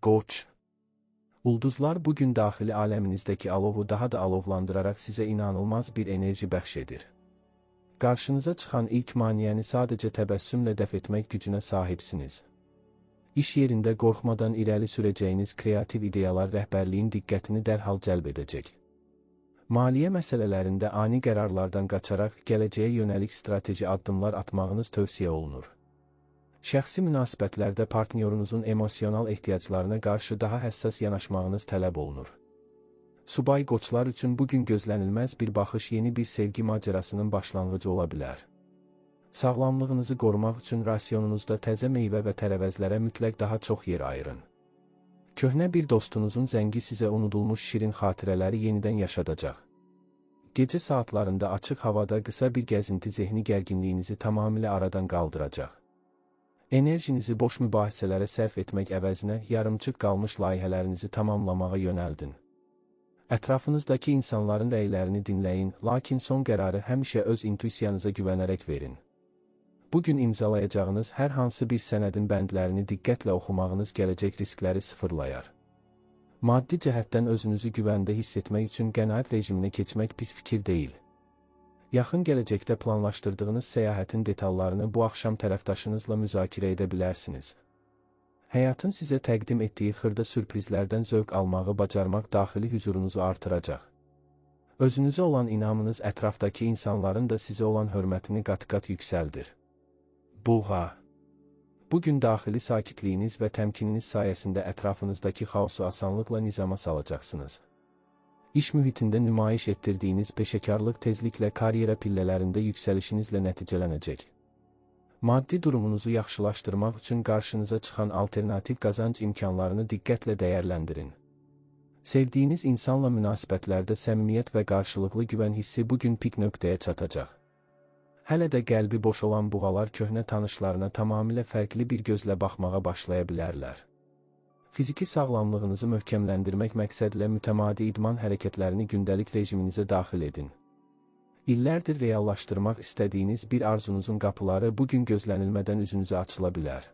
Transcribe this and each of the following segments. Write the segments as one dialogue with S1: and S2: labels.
S1: Qoç. Ulduzlar bugün daxili aləminizdəki alovu daha da alovlandıraraq sizə inanılmaz bir enerji bəxş edir. Qarşınıza çıxan ilk maniyəni sadəcə təbəssümlə dəf etmək gücünə sahibsiniz. İş yerində qorxmadan irəli sürəcəyiniz kreativ ideyalar rəhbərliyin diqqətini dərhal cəlb edəcək. Maliyyə məsələlərində ani qərarlardan qaçaraq gələcəyə yönəlik strateji addımlar atmağınız tövsiyə olunur. Şəxsi münasibətlərdə partnyorunuzun emosional ehtiyaclarına qarşı daha həssas yanaşmağınız tələb olunur. Subay qoçlar üçün bugün gözlənilməz bir baxış yeni bir sevgi macərasının başlanğıcı ola bilər. Sağlamlığınızı qorumaq üçün rasionunuzda təzə meyvə və tərəvəzlərə mütləq daha çox yer ayırın. Köhnə bir dostunuzun zəngi sizə unudulmuş şirin xatirələri yenidən yaşadacaq. Gecə saatlarında açıq havada qısa bir gəzinti zehni gərginliyinizi tamamilə aradan qaldıracaq. Enerjinizi boş mübahisələrə sərf etmək əvəzinə yarımçıq qalmış layihələrinizi tamamlamağa yönəldin. Ətrafınızdakı insanların rəylərini dinləyin, lakin son qərarı həmişə öz intuisiyanıza güvənərək verin. Bugün imzalayacağınız hər hansı bir sənədin bəndlərini diqqətlə oxumağınız gələcək riskləri sıfırlayar. Maddi cəhətdən özünüzü güvəndə hiss etmək üçün qənaət rejiminə keçmək pis fikir deyil. Yaxın gələcəkdə planlaşdırdığınız səyahətin detallarını bu axşam tərəfdaşınızla müzakirə edə bilərsiniz. Həyatın sizə təqdim etdiyi xırda sürprizlərdən zövq almağı bacarmaq daxili hüzurunuzu artıracaq. Özünüzə olan inamınız ətrafdakı insanların da sizə olan hörmətini qat-qat yüksəldir. Buğa. Bugün daxili sakitliyiniz və təmkininiz sayəsində ətrafınızdakı xaosu asanlıqla nizama salacaqsınız. İş mühitində nümayiş etdirdiyiniz peşəkarlıq tezliklə karyera pillələrində yüksəlişinizlə nəticələnəcək. Maddi durumunuzu yaxşılaşdırmaq üçün qarşınıza çıxan alternativ qazanc imkanlarını diqqətlə dəyərləndirin. Sevdiyiniz insanla münasibətlərdə səmimiyyət və qarşılıqlı güvən hissi bugün pik nöqtəyə çatacaq. Hələ də qəlbi boş olan buğalar köhnə tanışlarına tamamilə fərqli bir gözlə baxmağa başlaya bilərlər. Fiziki sağlamlığınızı möhkəmləndirmək məqsədlə mütəmadi idman hərəkətlərini gündəlik rejiminizə daxil edin. İllərdir reallaşdırmaq istədiyiniz bir arzunuzun qapıları bugün gözlənilmədən üzünüzə açıla bilər.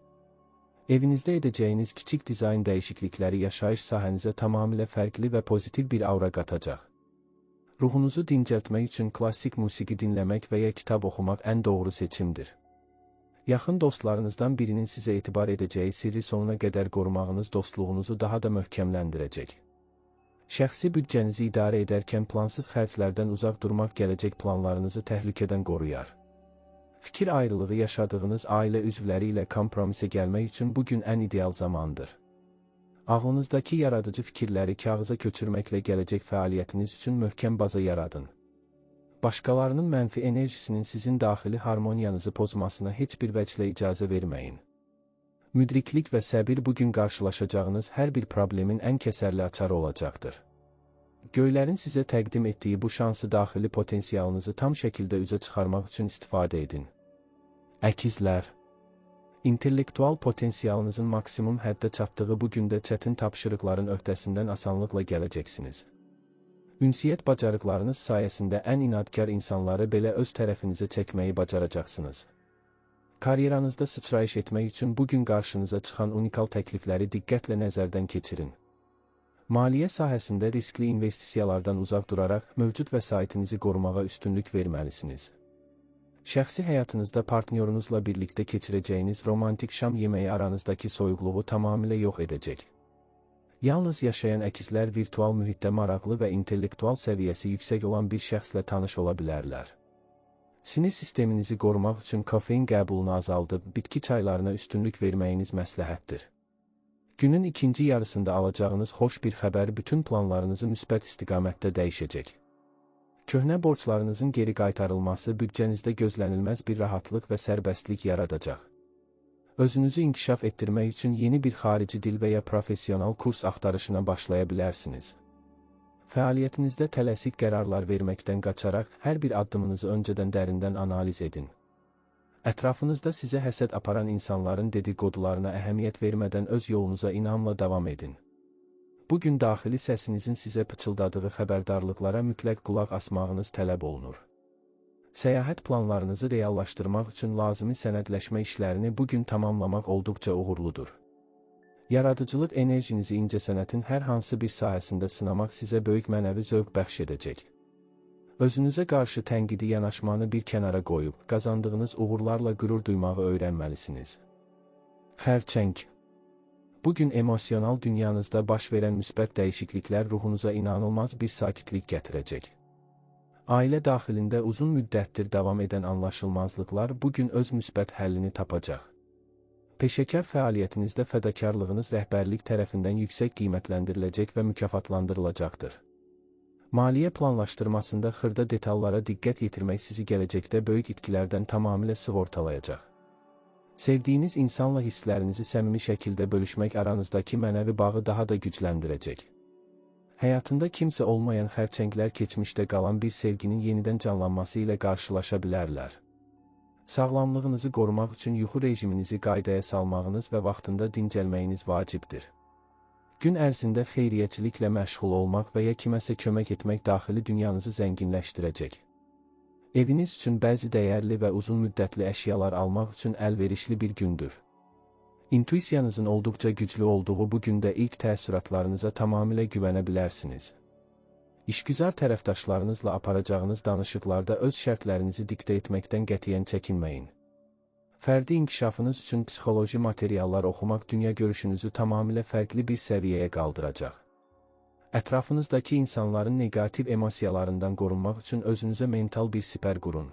S1: Evinizdə edəcəyiniz kiçik dizayn dəyişiklikləri yaşayış sahənizə tamamilə fərqli və pozitiv bir aura qatacaq. Ruhunuzu dincəltmək üçün klassik musiqi dinləmək və ya kitab oxumaq ən doğru seçimdir. Yaxın dostlarınızdan birinin sizə etibar edəcəyi sirri sonuna qədər qorumağınız dostluğunuzu daha da möhkəmləndirəcək. Şəxsi büdcənizi idarə edərkən plansız xərclərdən uzaq durmaq gələcək planlarınızı təhlükədən qoruyar. Fikir ayrılığı yaşadığınız ailə üzvləri ilə kompromisə gəlmək üçün bugün ən ideal zamandır. Ağlınızdakı yaradıcı fikirləri kağıza köçürməklə gələcək fəaliyyətiniz üçün möhkəm baza yaradın. Başqalarının mənfi enerjisinin sizin daxili harmoniyanızı pozmasına heç bir vəclə icazə verməyin. Müdriklik və səbir bugün qarşılaşacağınız hər bir problemin ən kəsərli açarı olacaqdır. Göylərin sizə təqdim etdiyi bu şansı daxili potensialınızı tam şəkildə üzə çıxarmaq üçün istifadə edin. Əkizlər. İntellektual potensialınızın maksimum həddə çatdığı bu gündə çətin tapşırıqların öhdəsindən asanlıqla gələcəksiniz. Ünsiyyət bacarıqlarınız sayəsində ən inadkar insanları belə öz tərəfinizə çəkməyi bacaracaqsınız. Karyeranızda sıçrayış etmək üçün bugün qarşınıza çıxan unikal təklifləri diqqətlə nəzərdən keçirin. Maliyyə sahəsində riskli investisiyalardan uzaq duraraq mövcud vəsaitinizi qorumağa üstünlük verməlisiniz. Şəxsi həyatınızda partnyorunuzla birlikdə keçirəcəyiniz romantik şam yeməyi aranızdakı soyuqluğu tamamilə yox edəcək. Yalnız yaşayan əkizlər virtual mühitdə maraqlı və intellektual səviyyəsi yüksək olan bir şəxslə tanış ola bilərlər. Sinir sisteminizi qorumaq üçün kofein qəbulunu azaldıb bitki çaylarına üstünlük verməyiniz məsləhətdir. Günün ikinci yarısında alacağınız xoş bir xəbər bütün planlarınızı müsbət istiqamətdə dəyişəcək. Köhnə borclarınızın geri qaytarılması büdcənizdə gözlənilməz bir rahatlıq və sərbəstlik yaradacaq. Özünüzü inkişaf etdirmək üçün yeni bir xarici dil və ya professional kurs axtarışına başlaya bilərsiniz. Fəaliyyətinizdə tələsik qərarlar verməkdən qaçaraq hər bir addımınızı öncədən dərindən analiz edin. Ətrafınızda sizə həsəd aparan insanların dedikodularına əhəmiyyət vermədən öz yolunuza inamla davam edin. Bugün daxili səsinizin sizə pıçıldadığı xəbərdarlıqlara mütləq qulaq asmağınız tələb olunur. Səyahət planlarınızı reallaşdırmaq üçün lazımi sənədləşmə işlərini bugün tamamlamaq olduqca uğurludur. Yaradıcılıq enerjinizi incəsənətin hər hansı bir sahəsində sınamaq sizə böyük mənəvi zövq bəxş edəcək. Özünüzə qarşı tənqidi yanaşmanı bir kənara qoyub, qazandığınız uğurlarla qürur duymağı öyrənməlisiniz. Xərçəng. Bugün emosional dünyanızda baş verən müsbət dəyişikliklər ruhunuza inanılmaz bir sakitlik gətirəcək. Ailə daxilində uzun müddətdir davam edən anlaşılmazlıqlar bugün öz müsbət həllini tapacaq. Peşəkar fəaliyyətinizdə fədakarlığınız rəhbərlik tərəfindən yüksək qiymətləndiriləcək və mükafatlandırılacaqdır. Maliyyə planlaşdırmasında xırda detallara diqqət yetirmək sizi gələcəkdə böyük itkilərdən tamamilə sığortalayacaq. Sevdiyiniz insanla hisslərinizi səmimi şəkildə bölüşmək aranızdakı mənəvi bağı daha da gücləndirəcək. Həyatında kimsə olmayan xərçənglər keçmişdə qalan bir sevginin yenidən canlanması ilə qarşılaşa bilərlər. Sağlamlığınızı qorumaq üçün yuxu rejiminizi qaydaya salmağınız və vaxtında dincəlməyiniz vacibdir. Gün ərzində xeyriyyəçiliklə məşğul olmaq və ya kiməsə kömək etmək daxili dünyanızı zənginləşdirəcək. Eviniz üçün bəzi dəyərli və uzun müddətli əşyalar almaq üçün əlverişli bir gündür. İntuisiyanızın olduqca güclü olduğu bu gündə ilk təəssüratlarınıza tamamilə güvənə bilərsiniz. İşgüzar tərəfdaşlarınızla aparacağınız danışıqlarda öz şərtlərinizi diktə etməkdən qətiyyən çəkinməyin. Fərdi inkişafınız üçün psixoloji materiallar oxumaq dünya görüşünüzü tamamilə fərqli bir səviyyəyə qaldıracaq. Ətrafınızdakı insanların negativ emosiyalarından qorunmaq üçün özünüzə mental bir sipər qurun.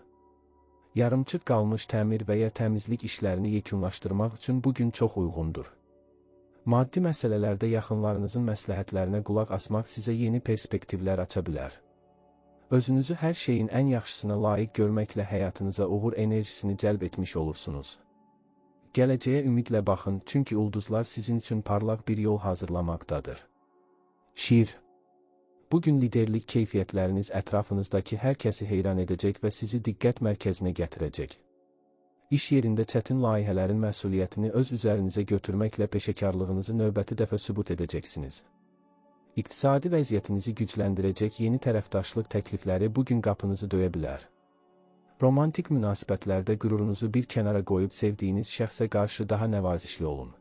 S1: Yarımçıq qalmış təmir və ya təmizlik işlərini yekunlaşdırmaq üçün bugün çox uyğundur. Maddi məsələlərdə yaxınlarınızın məsləhətlərinə qulaq asmaq sizə yeni perspektivlər aça bilər. Özünüzü hər şeyin ən yaxşısına layiq görməklə həyatınıza uğur enerjisini cəlb etmiş olursunuz. Gələcəyə ümidlə baxın, çünki ulduzlar sizin üçün parlaq bir yol hazırlamaqdadır. Şir. Bugün liderlik keyfiyyətləriniz ətrafınızdakı hər kəsi heyran edəcək və sizi diqqət mərkəzinə gətirəcək. İş yerində çətin layihələrin məsuliyyətini öz üzərinizə götürməklə peşəkarlığınızı növbəti dəfə sübut edəcəksiniz. İqtisadi vəziyyətinizi gücləndirəcək yeni tərəfdaşlıq təklifləri bugün qapınızı döyə bilər. Romantik münasibətlərdə qürurunuzu bir kənara qoyub sevdiyiniz şəxsə qarşı daha nəvazişli olun.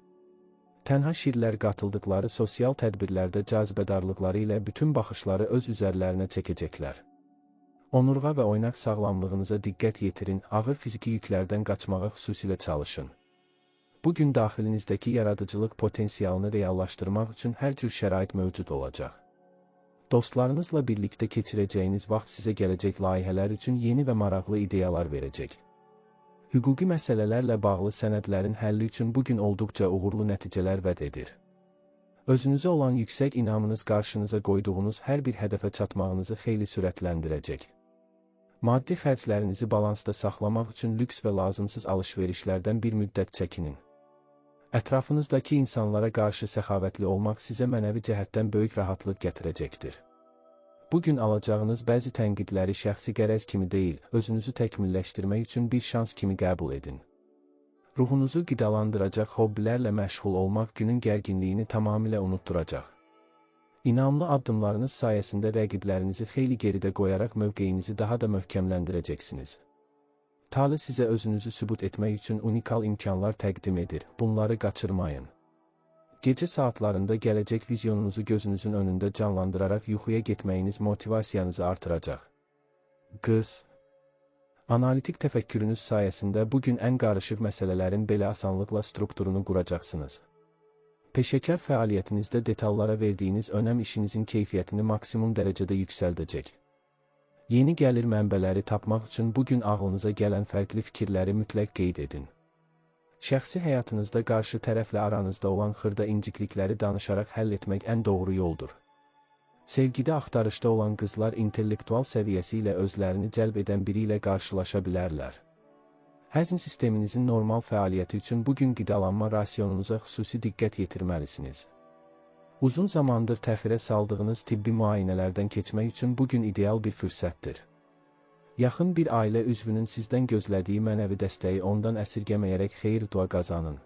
S1: Tənha şirlər qatıldıqları sosial tədbirlərdə cazibədarlıqları ilə bütün baxışları öz üzərlərinə çəkəcəklər. Onurğa və oynaq sağlamlığınıza diqqət yetirin, ağır fiziki yüklərdən qaçmağa xüsusilə çalışın. Bugün daxilinizdəki yaradıcılıq potensialını reallaşdırmaq üçün hər cür şərait mövcud olacaq. Dostlarınızla birlikdə keçirəcəyiniz vaxt sizə gələcək layihələr üçün yeni və maraqlı ideyalar verəcək. Hüquqi məsələlərlə bağlı sənədlərin həlli üçün bugün olduqca uğurlu nəticələr vəd edir. Özünüzə olan yüksək inamınız qarşınıza qoyduğunuz hər bir hədəfə çatmağınızı xeyli sürətləndirəcək. Maddi xərclərinizi balansda saxlamaq üçün lüks və lazımsız alış-verişlərdən bir müddət çəkinin. Ətrafınızdakı insanlara qarşı səxavətli olmaq sizə mənəvi cəhətdən böyük rahatlıq gətirəcəkdir. Bugün alacağınız bəzi tənqidləri şəxsi qərəz kimi deyil, özünüzü təkmilləşdirmək üçün bir şans kimi qəbul edin. Ruhunuzu qidalandıracaq hobbilərlə məşğul olmaq günün gərginliyini tamamilə unutturacaq. İnamlı addımlarınız sayəsində rəqiblərinizi xeyli geridə qoyaraq mövqeyinizi daha da möhkəmləndirəcəksiniz. Tale sizə özünüzü sübut etmək üçün unikal imkanlar təqdim edir, bunları qaçırmayın. Gecə saatlarında gələcək vizyonunuzu gözünüzün önündə canlandıraraq yuxuya getməyiniz motivasiyanızı artıracaq. Qız. Analitik təfəkkürünüz sayəsində bugün ən qarışıq məsələlərin belə asanlıqla strukturunu quracaqsınız. Peşəkar fəaliyyətinizdə detallara verdiyiniz önəm işinizin keyfiyyətini maksimum dərəcədə yüksəldəcək. Yeni gəlir mənbələri tapmaq üçün bugün ağlınıza gələn fərqli fikirləri mütləq qeyd edin. Şəxsi həyatınızda qarşı tərəflə aranızda olan xırda inciklikləri danışaraq həll etmək ən doğru yoldur. Sevgidə axtarışda olan qızlar intellektual səviyyəsi ilə özlərini cəlb edən biri ilə qarşılaşa bilərlər. Həzm sisteminizin normal fəaliyyəti üçün bugün qidalanma rasionunuza xüsusi diqqət yetirməlisiniz. Uzun zamandır təxirə saldığınız tibbi müayinələrdən keçmək üçün bugün ideal bir fürsətdir. Yaxın bir ailə üzvünün sizdən gözlədiyi mənəvi dəstəyi ondan əsirgəməyərək xeyir dua qazanın.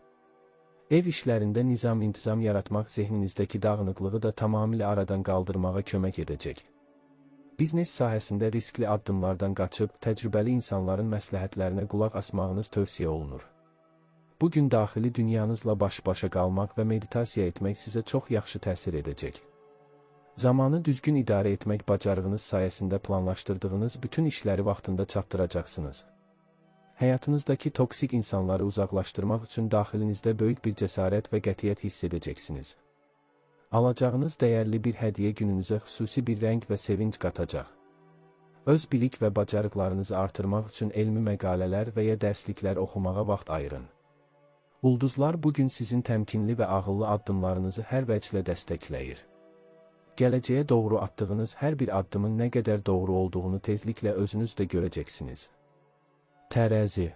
S1: Ev işlərində nizam-intizam yaratmaq zehninizdəki dağınıqlığı da tamamilə aradan qaldırmağa kömək edəcək. Biznes sahəsində riskli addımlardan qaçıb, təcrübəli insanların məsləhətlərinə qulaq asmağınız tövsiyə olunur. Bu gün daxili dünyanızla baş-başa qalmaq və meditasiya etmək sizə çox yaxşı təsir edəcək. Zamanı düzgün idarə etmək bacarığınız sayəsində planlaşdırdığınız bütün işləri vaxtında çatdıracaqsınız. Həyatınızdakı toksik insanları uzaqlaşdırmaq üçün daxilinizdə böyük bir cəsarət və qətiyyət hiss edəcəksiniz. Alacağınız dəyərli bir hədiyyə gününüzə xüsusi bir rəng və sevinc qatacaq. Öz bilik və bacarıqlarınızı artırmaq üçün elmi məqalələr və ya dərsliklər oxumağa vaxt ayırın. Ulduzlar bugün sizin təmkinli və ağıllı addımlarınızı hər vəclə dəstəkləyir. Gələcəyə doğru attığınız hər bir addımın nə qədər doğru olduğunu tezliklə özünüz də görəcəksiniz. Tərəzi.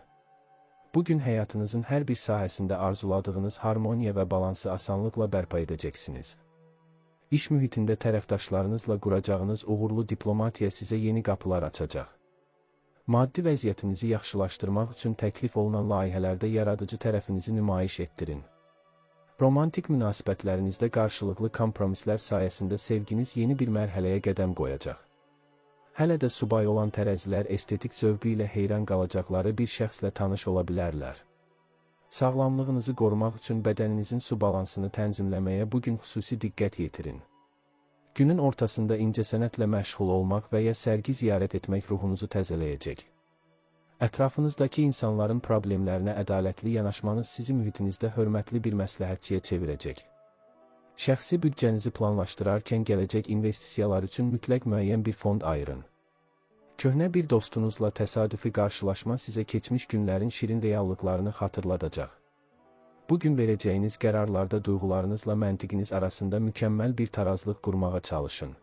S1: Bugün həyatınızın hər bir sahəsində arzuladığınız harmoniya və balansı asanlıqla bərpa edəcəksiniz. İş mühitində tərəfdaşlarınızla quracağınız uğurlu diplomatiya sizə yeni qapılar açacaq. Maddi vəziyyətinizi yaxşılaşdırmaq üçün təklif olunan layihələrdə yaradıcı tərəfinizi nümayiş etdirin. Romantik münasibətlərinizdə qarşılıqlı kompromislər sayəsində sevginiz yeni bir mərhələyə qədəm qoyacaq. Hələ də subay olan tərəzilər estetik zövqü ilə heyran qalacaqları bir şəxslə tanış ola bilərlər. Sağlamlığınızı qorumaq üçün bədəninizin su balansını tənzimləməyə bugün xüsusi diqqət yetirin. Günün ortasında incəsənətlə məşğul olmaq və ya sərgi ziyarət etmək ruhunuzu təzələyəcək. Ətrafınızdakı insanların problemlərinə ədalətli yanaşmanız sizi mühitinizdə hörmətli bir məsləhətçiyə çevirəcək. Şəxsi büdcənizi planlaşdırarkən gələcək investisiyalar üçün mütləq müəyyən bir fond ayırın. Köhnə bir dostunuzla təsadüfi qarşılaşma sizə keçmiş günlərin şirin reallıqlarını xatırladacaq. Bugün verəcəyiniz qərarlarda duyğularınızla məntiqiniz arasında mükəmməl bir tarazlıq qurmağa çalışın.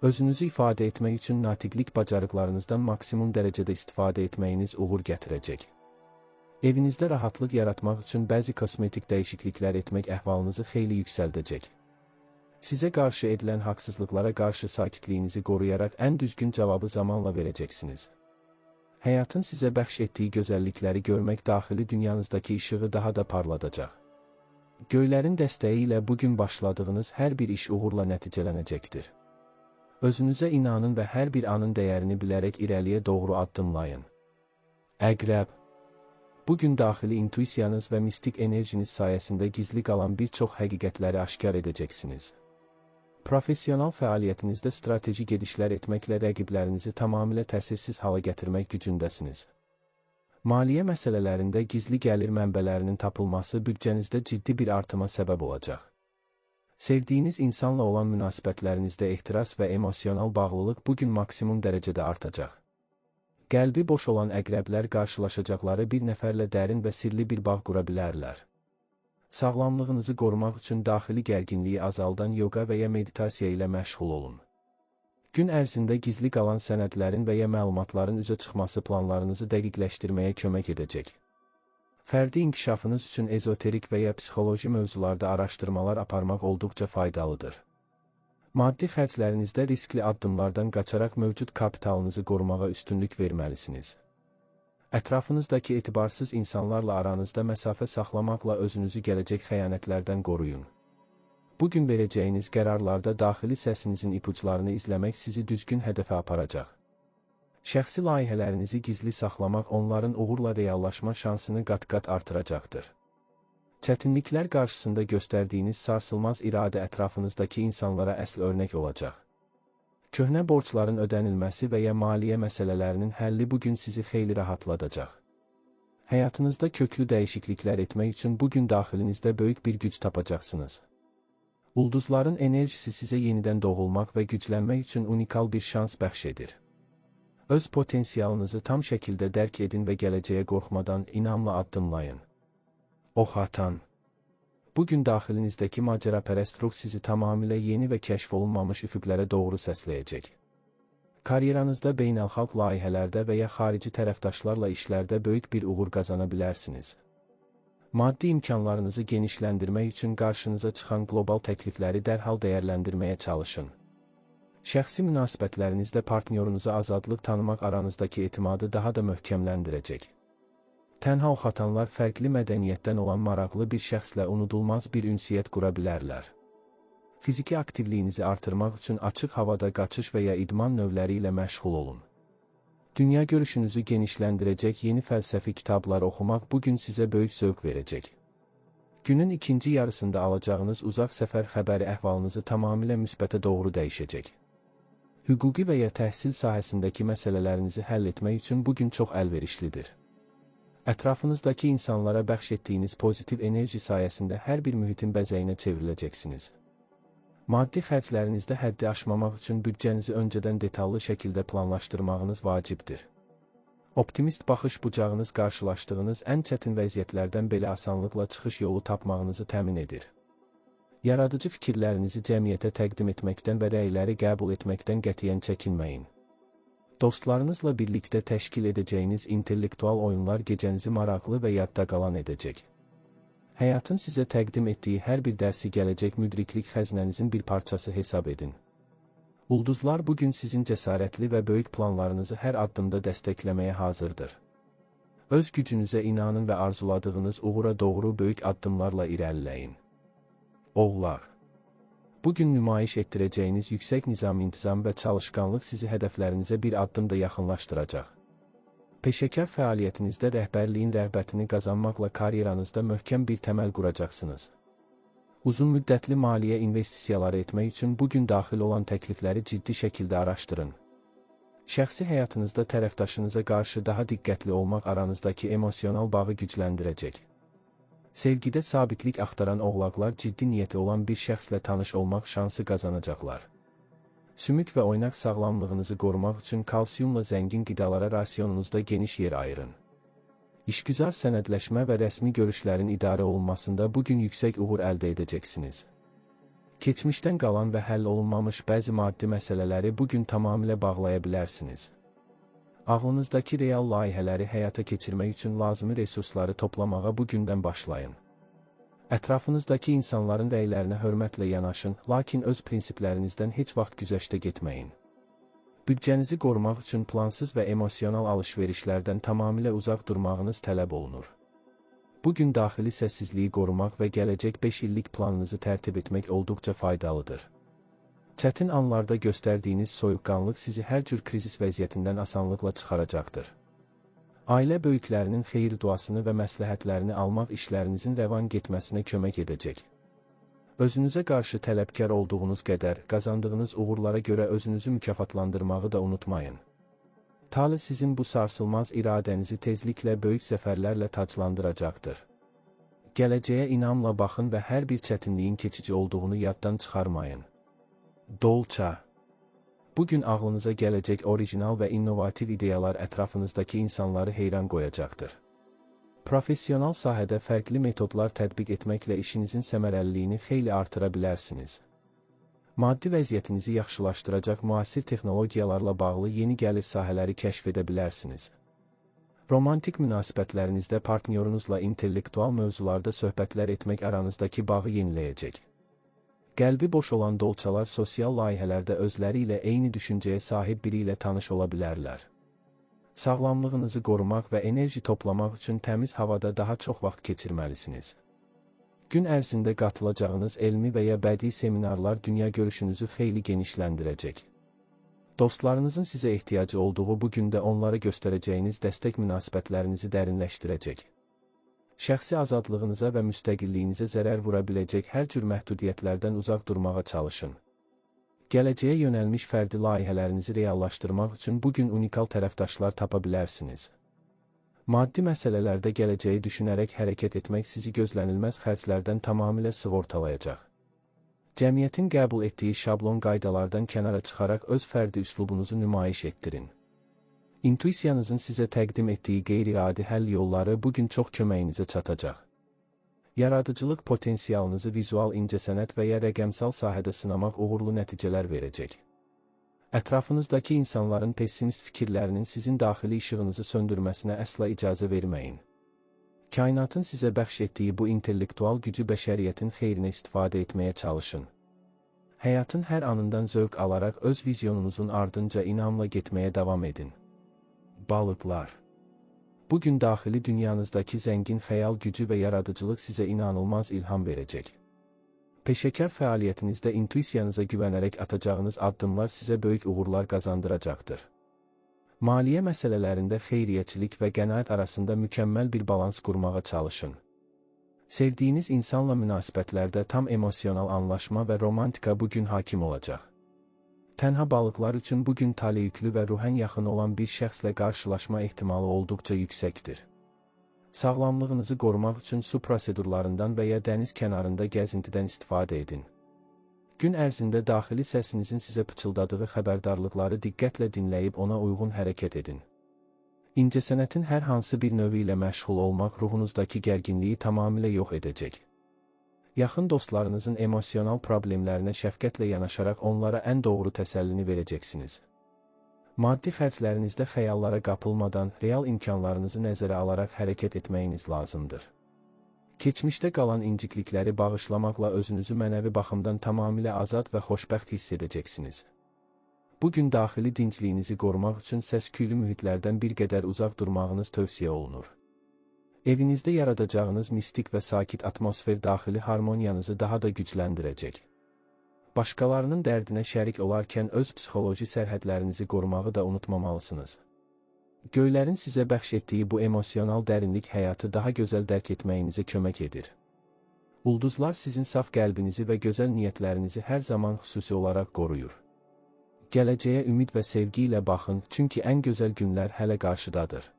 S1: Özünüzü ifadə etmək üçün natiqlik bacarıqlarınızdan maksimum dərəcədə istifadə etməyiniz uğur gətirəcək. Evinizdə rahatlıq yaratmaq üçün bəzi kosmetik dəyişikliklər etmək əhvalınızı xeyli yüksəldəcək. Sizə qarşı edilən haqsızlıqlara qarşı sakitliyinizi qoruyaraq ən düzgün cavabı zamanla verəcəksiniz. Həyatın sizə bəxş etdiyi gözəllikləri görmək daxili dünyanızdakı işığı daha da parladacaq. Göylərin dəstəyi ilə bugün başladığınız hər bir iş uğurla nəticələnəcəkdir. Özünüzə inanın və hər bir anın dəyərini bilərək irəliyə doğru addımlayın. Əqrəb. Bugün daxili intuisiyanız və mistik enerjiniz sayəsində gizli qalan bir çox həqiqətləri aşkar edəcəksiniz. Professional fəaliyyətinizdə strateji gedişlər etməklə rəqiblərinizi tamamilə təsirsiz hala gətirmək gücündəsiniz. Maliyyə məsələlərində gizli gəlir mənbələrinin tapılması büdcənizdə ciddi bir artıma səbəb olacaq. Sevdiyiniz insanla olan münasibətlərinizdə ehtiras və emosional bağlılıq bugün maksimum dərəcədə artacaq. Qəlbi boş olan əqrəblər qarşılaşacaqları bir nəfərlə dərin və sirli bir bağ qura bilərlər. Sağlamlığınızı qorumaq üçün daxili gərginliyi azaldan yoga və ya meditasiya ilə məşğul olun. Gün ərzində gizli qalan sənədlərin və ya məlumatların üzə çıxması planlarınızı dəqiqləşdirməyə kömək edəcək. Fərdi inkişafınız üçün ezoterik və ya psixoloji mövzularda araşdırmalar aparmaq olduqca faydalıdır. Maddi xərclərinizdə riskli addımlardan qaçaraq mövcud kapitalınızı qorumağa üstünlük verməlisiniz. Ətrafınızdakı etibarsız insanlarla aranızda məsafə saxlamaqla özünüzü gələcək xəyanətlərdən qoruyun. Bugün verəcəyiniz qərarlarda daxili səsinizin ipuçlarını izləmək sizi düzgün hədəfə aparacaq. Şəxsi layihələrinizi gizli saxlamaq onların uğurla reallaşma şansını qat-qat artıracaqdır. Çətinliklər qarşısında göstərdiyiniz sarsılmaz iradə ətrafınızdakı insanlara əsl örnək olacaq. Köhnə borcların ödənilməsi və ya maliyyə məsələlərinin həlli bugün sizi xeyli rahatladacaq. Həyatınızda köklü dəyişikliklər etmək üçün bugün daxilinizdə böyük bir güc tapacaqsınız. Ulduzların enerjisi sizə yenidən doğulmaq və güclənmək üçün unikal bir şans bəxş edir. Öz potensialınızı tam şəkildə dərk edin və gələcəyə qorxmadan inamla addımlayın. Ox atan. Bugün daxilinizdəki macərapərəst ruh sizi tamamilə yeni və kəşf olunmamış üfüqlərə doğru səsləyəcək. Karyeranızda beynəlxalq layihələrdə və ya xarici tərəfdaşlarla işlərdə böyük bir uğur qazana bilərsiniz. Maddi imkanlarınızı genişləndirmək üçün qarşınıza çıxan qlobal təklifləri dərhal dəyərləndirməyə çalışın. Şəxsi münasibətlərinizdə partnyorunuza azadlıq tanımaq aranızdakı etimadı daha da möhkəmləndirəcək. Tənha oxatanlar fərqli mədəniyyətdən olan maraqlı bir şəxslə unudulmaz bir ünsiyyət qura bilərlər. Fiziki aktivliyinizi artırmaq üçün açıq havada qaçış və ya idman növləri ilə məşğul olun. Dünya görüşünüzü genişləndirəcək yeni fəlsəfi kitablar oxumaq bugün sizə böyük zövq verəcək. Günün ikinci yarısında alacağınız uzaq səfər xəbəri əhvalınızı tamamilə müsbətə doğru dəyişəcək. Hüquqi və ya təhsil sahəsindəki məsələlərinizi həll etmək üçün bugün çox əlverişlidir. Ətrafınızdakı insanlara bəxş etdiyiniz pozitiv enerji sayəsində hər bir mühitin bəzəyinə çevriləcəksiniz. Maddi xərclərinizdə həddi aşmamaq üçün büdcənizi öncədən detallı şəkildə planlaşdırmağınız vacibdir. Optimist baxış bucağınız qarşılaşdığınız ən çətin vəziyyətlərdən belə asanlıqla çıxış yolu tapmağınızı təmin edir. Yaradıcı fikirlərinizi cəmiyyətə təqdim etməkdən və rəyləri qəbul etməkdən qətiyyən çəkinməyin. Dostlarınızla birlikdə təşkil edəcəyiniz intellektual oyunlar gecənizi maraqlı və yadda qalan edəcək. Həyatın sizə təqdim etdiyi hər bir dərsi gələcək müdriklik xəzinənizin bir parçası hesab edin. Ulduzlar bugün sizin cəsarətli və böyük planlarınızı hər addımda dəstəkləməyə hazırdır. Öz gücünüzə inanın və arzuladığınız uğura doğru böyük addımlarla irəliləyin. Oğlaq. Bugün nümayiş etdirəcəyiniz yüksək nizam-intizam və çalışqanlıq sizi hədəflərinizə bir addım da yaxınlaşdıracaq. Peşəkar fəaliyyətinizdə rəhbərliyin rəğbətini qazanmaqla karyeranızda möhkəm bir təməl quracaqsınız. Uzun müddətli maliyyə investisiyaları etmək üçün bugün daxil olan təklifləri ciddi şəkildə araşdırın. Şəxsi həyatınızda tərəfdaşınıza qarşı daha diqqətli olmaq aranızdakı emosional bağı gücləndirəcək. Sevgidə sabitlik axtaran oğlaqlar ciddi niyyəti olan bir şəxslə tanış olmaq şansı qazanacaqlar. Sümük və oynaq sağlamlığınızı qorumaq üçün kalsiyumla zəngin qidalara rasionunuzda geniş yer ayırın. İşgüzar sənədləşmə və rəsmi görüşlərin idarə olunmasında bugün yüksək uğur əldə edəcəksiniz. Keçmişdən qalan və həll olunmamış bəzi maddi məsələləri bugün tamamilə bağlaya bilərsiniz. Ağlınızdakı real layihələri həyata keçirmək üçün lazımi resursları toplamağa bugündən başlayın. Ətrafınızdakı insanların rəylərinə hörmətlə yanaşın, lakin öz prinsiplərinizdən heç vaxt güzəştə getməyin. Büdcənizi qorumaq üçün plansız və emosional alış-verişlərdən tamamilə uzaq durmağınız tələb olunur. Bugün daxili səssizliyi qorumaq və gələcək 5 illik planınızı tərtib etmək olduqca faydalıdır. Çətin anlarda göstərdiyiniz soyuqqanlıq sizi hər cür krizis vəziyyətindən asanlıqla çıxaracaqdır. Ailə böyüklərinin xeyir duasını və məsləhətlərini almaq işlərinizin rəvan getməsinə kömək edəcək. Özünüzə qarşı tələbkar olduğunuz qədər, qazandığınız uğurlara görə özünüzü mükafatlandırmağı da unutmayın. Talih sizin bu sarsılmaz iradənizi tezliklə böyük zəfərlərlə taclandıracaqdır. Gələcəyə inamla baxın və hər bir çətinliyin keçici olduğunu yaddan çıxarmayın. Dolça. Bugün ağlınıza gələcək orijinal və innovativ ideyalar ətrafınızdakı insanları heyran qoyacaqdır. Professional sahədə fərqli metodlar tətbiq etməklə işinizin səmərəliliyini xeyli artıra bilərsiniz. Maddi vəziyyətinizi yaxşılaşdıracaq müasir texnologiyalarla bağlı yeni gəlir sahələri kəşf edə bilərsiniz. Romantik münasibətlərinizdə partnyorunuzla intellektual mövzularda söhbətlər etmək aranızdakı bağı yeniləyəcək. Qəlbi boş olan dolçalar sosial layihələrdə özləri ilə eyni düşüncəyə sahib biri ilə tanış ola bilərlər. Sağlamlığınızı qorumaq və enerji toplamaq üçün təmiz havada daha çox vaxt keçirməlisiniz. Gün ərzində qatılacağınız elmi və ya bədii seminarlar dünya görüşünüzü xeyli genişləndirəcək. Dostlarınızın sizə ehtiyacı olduğu bu gündə onlara göstərəcəyiniz dəstək münasibətlərinizi dərinləşdirəcək. Şəxsi azadlığınıza və müstəqilliyinizə zərər vura biləcək hər cür məhdudiyyətlərdən uzaq durmağa çalışın. Gələcəyə yönəlmiş fərdi layihələrinizi reallaşdırmaq üçün bugün unikal tərəfdaşlar tapa bilərsiniz. Maddi məsələlərdə gələcəyi düşünərək hərəkət etmək sizi gözlənilməz xərclərdən tamamilə sığortalayacaq. Cəmiyyətin qəbul etdiyi şablon qaydalardan kənara çıxaraq öz fərdi üslubunuzu nümayiş etdirin. İntuisiyanızın sizə təqdim etdiyi qeyri-adi həll yolları bugün çox köməyinizə çatacaq. Yaradıcılıq potensialınızı vizual incəsənət və ya rəqəmsal sahədə sınamaq uğurlu nəticələr verəcək. Ətrafınızdakı insanların pessimist fikirlərinin sizin daxili işığınızı söndürməsinə əsla icazə verməyin. Kainatın sizə bəxş etdiyi bu intellektual gücü bəşəriyyətin xeyrinə istifadə etməyə çalışın. Həyatın hər anından zövq alaraq öz vizyonunuzun ardınca inamla getməyə davam edin. Balıqlar. Bugün daxili dünyanızdakı zəngin xəyal gücü və yaradıcılıq sizə inanılmaz ilham verəcək. Peşəkar fəaliyyətinizdə intuisiyanıza güvənərək atacağınız addımlar sizə böyük uğurlar qazandıracaqdır. Maliyyə məsələlərində xeyriyyəçilik və qənaət arasında mükəmməl bir balans qurmağa çalışın. Sevdiyiniz insanla münasibətlərdə tam emosional anlaşma və romantika bugün hakim olacaq. Tənha balıqlar üçün bugün taleyüklü və ruhən yaxın olan bir şəxslə qarşılaşma ehtimalı olduqca yüksəkdir. Sağlamlığınızı qorumaq üçün su prosedurlarından və ya dəniz kənarında gəzintidən istifadə edin. Gün ərzində daxili səsinizin sizə pıçıldadığı xəbərdarlıqları diqqətlə dinləyib ona uyğun hərəkət edin. İncəsənətin hər hansı bir növü ilə məşğul olmaq ruhunuzdakı gərginliyi tamamilə yox edəcək. Yaxın dostlarınızın emosional problemlərinə şəfqətlə yanaşaraq onlara ən doğru təsəllini verəcəksiniz. Maddi xərclərinizdə xəyallara qapılmadan real imkanlarınızı nəzərə alaraq hərəkət etməyiniz lazımdır. Keçmişdə qalan inciklikləri bağışlamaqla özünüzü mənəvi baxımdan tamamilə azad və xoşbəxt hiss edəcəksiniz. Bugün daxili dincliyinizi qorumaq üçün səs-küylü mühitlərdən bir qədər uzaq durmağınız tövsiyə olunur. Evinizdə yaradacağınız mistik və sakit atmosfer daxili harmoniyanızı daha da gücləndirəcək. Başqalarının dərdinə şərik olarkən öz psixoloji sərhədlərinizi qorumağı da unutmamalısınız. Göylərin sizə bəxş etdiyi bu emosional dərinlik həyatı daha gözəl dərk etməyinizə kömək edir. Ulduzlar sizin saf qəlbinizi və gözəl niyyətlərinizi hər zaman xüsusi olaraq qoruyur. Gələcəyə ümid və sevgi ilə baxın, çünki ən gözəl günlər hələ qarşıdadır.